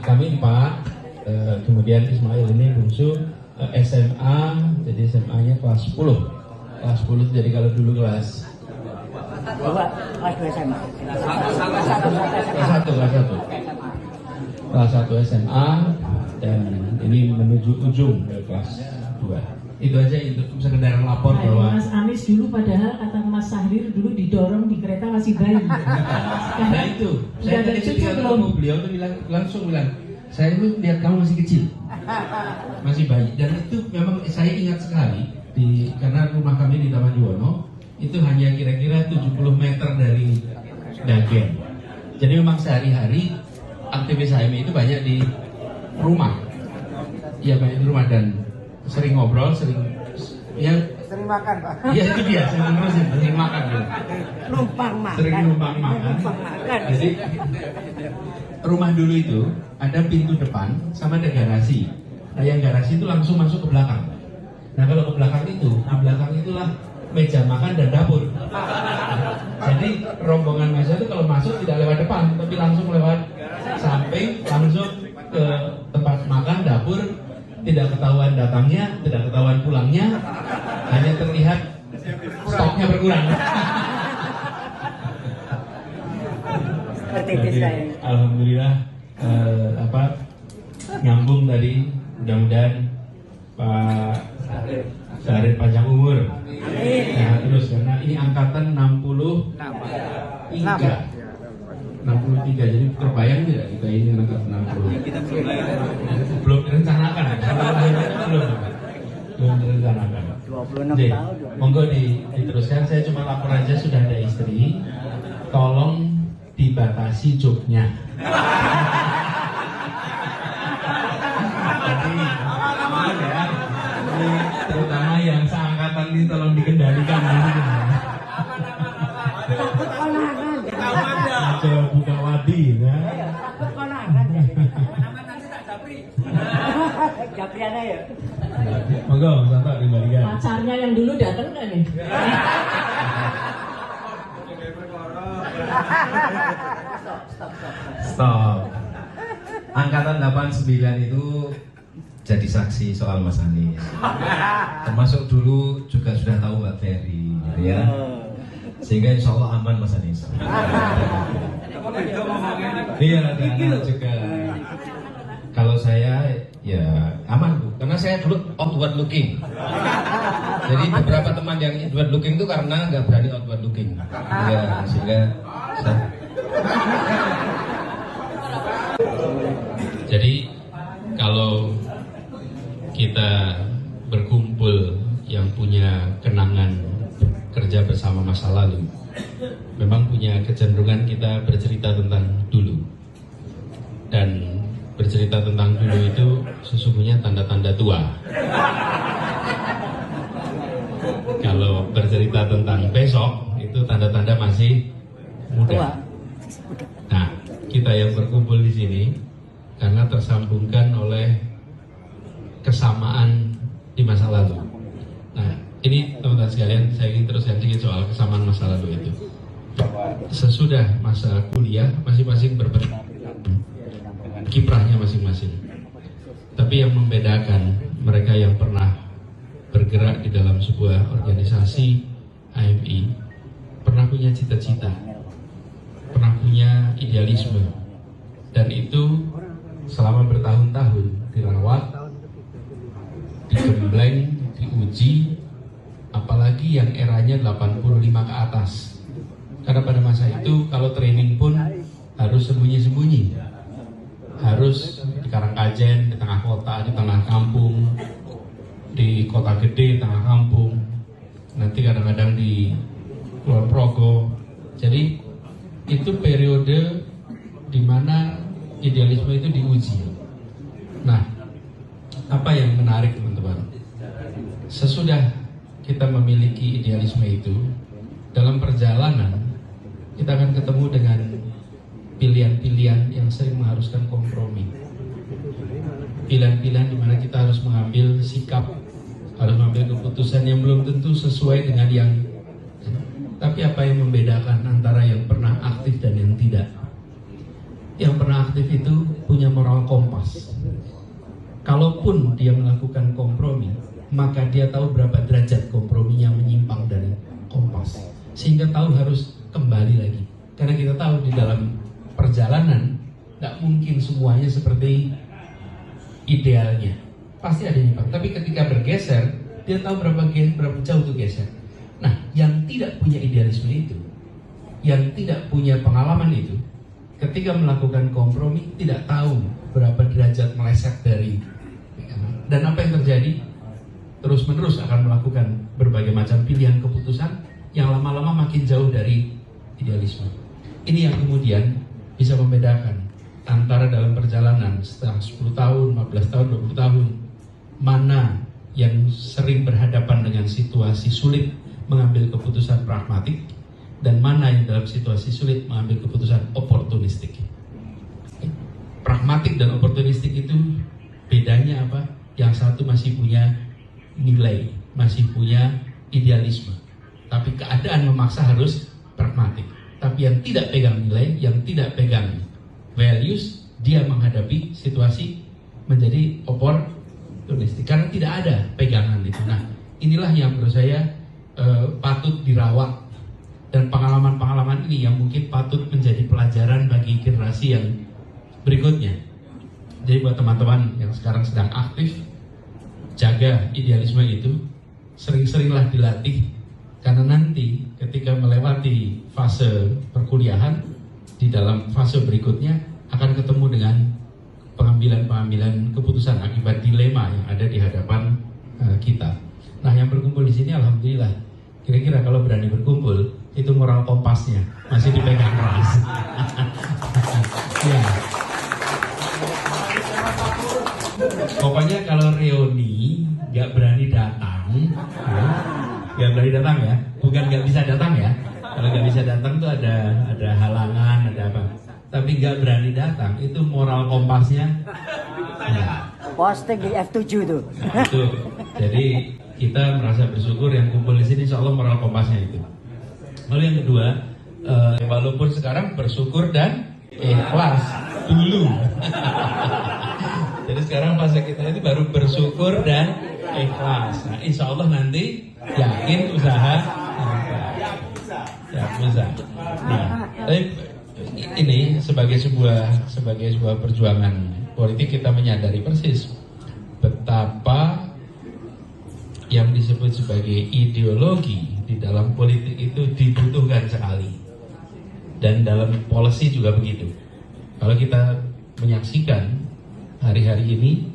kami 4, kemudian Ismail ini bungsu SMA, jadi SMA-nya kelas 10. Kelas 10 jadi kalau dulu kelas 2 SMA. Kelas 1 SMA dan ini menuju ujung ke kelas 2. Itu aja untuk sekedar lapor bahwa Mas Anies dulu padahal kata Mas Sahrir dulu didorong di kereta masih bayi. nah itu saya tadi ketika ketemu beliau tuh langsung bilang, saya itu lihat kamu masih kecil, masih bayi. Dan itu memang saya ingat sekali karena rumah kami di Taman Juwono itu hanya kira-kira 70 meter dari Dagen. Jadi memang sehari-hari aktivis HMI itu banyak di rumah. Iya, banyak di rumah dan sering ngobrol, sering makan, Pak. Iya, itu dia, sering makan gitu. Numpang makan. Sering numpang makan. Jadi rumah dulu itu ada pintu depan sama ada garasi. Nah, yang garasi itu langsung masuk ke belakang. Nah, kalau ke belakang itu, di belakang itulah meja makan dan dapur. Jadi rombongan masa itu kalau masuk tidak lewat depan, tapi langsung lewat samping, langsung ke tempat makan, dapur. Tidak ketahuan datangnya, tidak ketahuan pulangnya, hanya terlihat stoknya berkurang. Jadi, alhamdulillah nyambung tadi, mudah-mudahan Pak Sahrir panjang umur. Nah, terus karena ini angkatan 63, jadi terbayang tidak kita ini angkat 60? Kita belum direncanakan, belum direncanakan. 26 tahun. Monggo diteruskan. Saya cuma lapor aja, sudah ada istri, tolong dibatasi joknya. Jadi terutama yang seangkatan ini tolong dikendalikan. Coba buka wadi, ya. Japriana ya. Monggo, santai kembalikan. Pacarnya yang dulu datang kan nih? Stop. Angkatan 89 itu jadi saksi soal Mas Anies. Termasuk dulu juga sudah tahu Mbak Ferry, ya. Sehingga insya Allah aman Mas Anies. Iya, dan juga kalau saya ya aman Bu, karena saya dulu outward looking. Jadi beberapa teman yang inward looking itu karena nggak berani outward looking. Ya, sehingga jadi kalau kita berkumpul yang punya kenangan kerja bersama masa lalu, memang punya kecenderungan kita bercerita tentang dulu. Dan bercerita tentang dulu itu sesungguhnya tanda-tanda tua. Kalau bercerita tentang besok itu tanda-tanda masih muda. Nah, kita yang berkumpul di sini karena tersambungkan oleh kesamaan di masa lalu. Nah, ini teman-teman sekalian, saya ingin teruskan sedikit soal kesamaan masa lalu itu. Sesudah masa kuliah, masing-masing kiprahnya masing-masing. Tapi yang membedakan mereka yang pernah bergerak di dalam sebuah organisasi HMI, pernah punya cita-cita, pernah punya idealisme, dan itu selama bertahun-tahun dirawat, digembleng, diuji, apalagi yang eranya 85 ke atas. Karena pada masa itu kalau training pun harus sembunyi-sembunyi, harus di Karangkajen, di tengah kota, di tengah kampung, di kota gede, tengah kampung, nanti kadang-kadang di Kulon Progo. Jadi itu periode di mana idealisme itu diuji. Nah, apa yang menarik teman-teman? Sesudah kita memiliki idealisme itu, dalam perjalanan kita akan ketemu dengan pilihan-pilihan yang sering mengharuskan kompromi. Pilihan-pilihan di mana kita harus mengambil sikap, harus mengambil keputusan yang belum tentu sesuai dengan yang. Tapi apa yang membedakan antara yang pernah aktif dan yang tidak? yang pernah aktif itu punya moral kompas. Kalaupun dia melakukan kompromi, maka dia tahu berapa derajat komprominya menyimpang dari kompas, sehingga tahu harus kembali lagi. Karena kita tahu di dalam perjalanan nggak mungkin semuanya seperti idealnya, pasti ada nyimpang. Tapi ketika bergeser, dia tahu berapa jauh itu geser. Nah, yang tidak punya idealisme itu, yang tidak punya pengalaman itu, ketika melakukan kompromi tidak tahu berapa derajat meleset dari. Dan apa yang terjadi? Terus-menerus akan melakukan berbagai macam pilihan keputusan yang lama-lama makin jauh dari idealisme. Ini yang kemudian bisa membedakan antara dalam perjalanan setelah 10 tahun, 15 tahun, 20 tahun, mana yang sering berhadapan dengan situasi sulit mengambil keputusan pragmatik, dan mana yang dalam situasi sulit mengambil keputusan oportunistik. Pragmatik dan oportunistik itu bedanya apa? Yang satu masih punya nilai, masih punya idealisme, tapi keadaan memaksa harus pragmatik. Tapi yang tidak pegang nilai, yang tidak pegang values, dia menghadapi situasi menjadi oportunistik karena tidak ada pegangan itu. Nah, inilah yang menurut saya patut dirawat, dan pengalaman-pengalaman ini yang mungkin patut menjadi pelajaran bagi generasi yang berikutnya. Jadi buat teman-teman yang sekarang sedang aktif, jaga idealisme itu, sering-seringlah dilatih, karena nanti ketika melewati fase perkuliahan, di dalam fase berikutnya akan ketemu dengan pengambilan-pengambilan keputusan akibat dilema yang ada di hadapan kita. Nah, yang berkumpul di sini alhamdulillah, kira-kira kalau berani berkumpul, itu moral kompasnya masih dipegang keras. Ya. Pokoknya kalau reuni nggak berani datang, nggak berani datang ya, bukan nggak bisa datang ya. Kalau nggak bisa datang tuh ada halangan, ada apa. Tapi nggak berani datang, itu moral kompasnya. Ya. Posting di F7 tuh. Nah, itu. Jadi kita merasa bersyukur yang kumpul di sini, insya Allah moral kompasnya itu. Lalu yang kedua, walaupun sekarang bersyukur dan ikhlas dulu. Jadi sekarang fase kita itu baru bersyukur dan ikhlas. Nah, insya Allah nanti yakin usaha ya bisa. Nah, tapi ini sebagai sebuah perjuangan politik, kita menyadari persis betapa yang disebut sebagai ideologi di dalam politik itu dibutuhkan sekali, dan dalam policy juga begitu. Kalau kita menyaksikan hari-hari ini,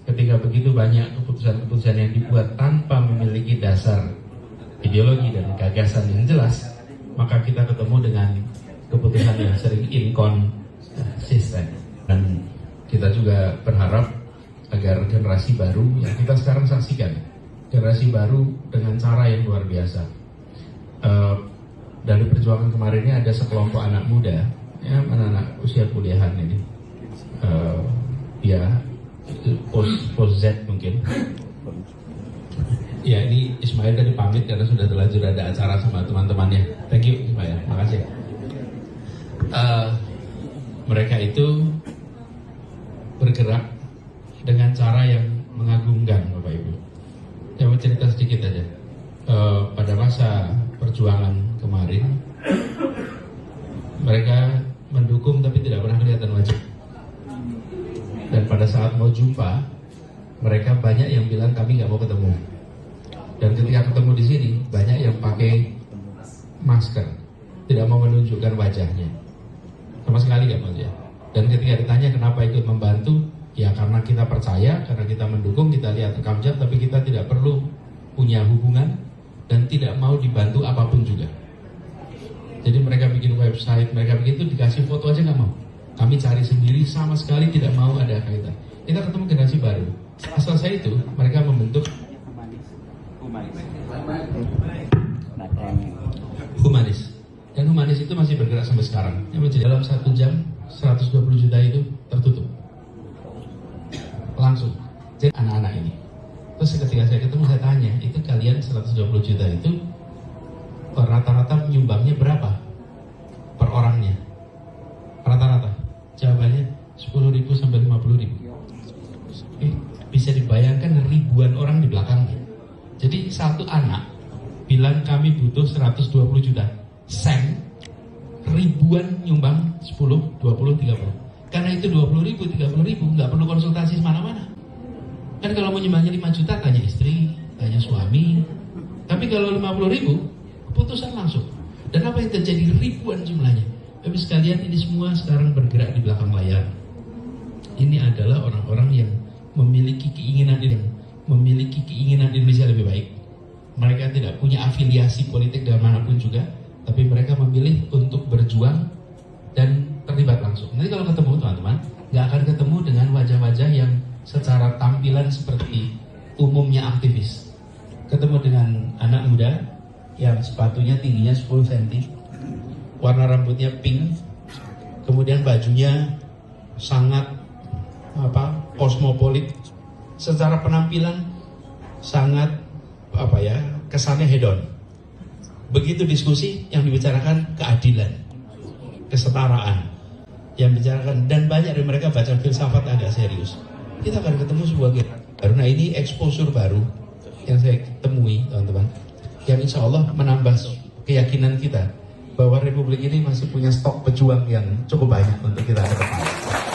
ketika begitu banyak keputusan-keputusan yang dibuat tanpa memiliki dasar ideologi dan gagasan yang jelas, maka kita ketemu dengan keputusan yang sering inkonsisten. Dan kita juga berharap agar generasi baru yang kita sekarang saksikan, generasi baru dengan cara yang luar biasa. Dari perjuangan kemarin ini ada sekelompok anak muda, ya, anak usia kuliahan ini, ya post Z mungkin. Ya, ini Ismail tadi pamit karena sudah terlanjur ada acara sama teman-temannya. Thank you Ismail, makasih. Mereka itu bergerak dengan cara yang mengagumkan, Bapak Ibu. Saya mau cerita sedikit aja. Pada masa perjuangan kemarin, mereka mendukung tapi tidak pernah kelihatan wajah. Dan pada saat mau jumpa, mereka banyak yang bilang kami nggak mau ketemu. Dan ketika ketemu di sini, banyak yang pakai masker, tidak mau menunjukkan wajahnya, sama sekali nggak mau ya. Dan ketika ditanya kenapa ikut membantu, ya karena kita percaya, karena kita mendukung, kita lihat rekam jam, tapi kita tidak perlu punya hubungan dan tidak mau dibantu apapun juga. Jadi mereka bikin website, mereka begitu dikasih foto aja nggak mau. Kami cari sendiri, sama sekali tidak mau ada kaitan. Kita ketemu generasi baru. Setelah selesai itu, mereka membentuk Humanis. Dan Humanis itu masih bergerak sampai sekarang. Yang menjadi dalam 1 jam 120 juta itu tertutup langsung. Jadi anak-anak ini. Terus ketika saya ketemu, saya tanya, itu kalian 120 juta itu rata-rata menyumbangnya berapa per orangnya? Rata-rata 40.000 sampai 50.000. Bisa dibayangkan ribuan orang di belakangnya. Jadi satu anak bilang kami butuh 120 juta, sen, ribuan nyumbang 10, 20, 30. Karena itu 20.000, 30.000 nggak perlu konsultasi semana-mana. Kan kalau mau nyumbangnya 5 juta tanya istri, tanya suami. Tapi kalau 50.000 keputusan langsung. Dan apa yang terjadi, ribuan jumlahnya. Tapi sekalian ini semua sekarang bergerak di belakang layar. Ini adalah orang-orang yang memiliki keinginan Indonesia lebih baik. Mereka tidak punya afiliasi politik dan manapun juga, tapi mereka memilih untuk berjuang dan terlibat langsung. Nanti kalau ketemu teman-teman, nggak akan ketemu dengan wajah-wajah yang secara tampilan seperti umumnya aktivis. Ketemu dengan anak muda yang sepatunya tingginya 10 cm, warna rambutnya pink, kemudian bajunya sangat kosmopolit, secara penampilan sangat kesannya hedon. Begitu diskusi yang dibicarakan keadilan, kesetaraan, yang bicarakan, dan banyak dari mereka baca filsafat agak serius. Kita akan ketemu sebuah baru. Nah, ini exposure baru yang saya temui, teman-teman, yang insya Allah menambah keyakinan kita bahwa Republik ini masih punya stok pejuang yang cukup banyak untuk kita ke depan.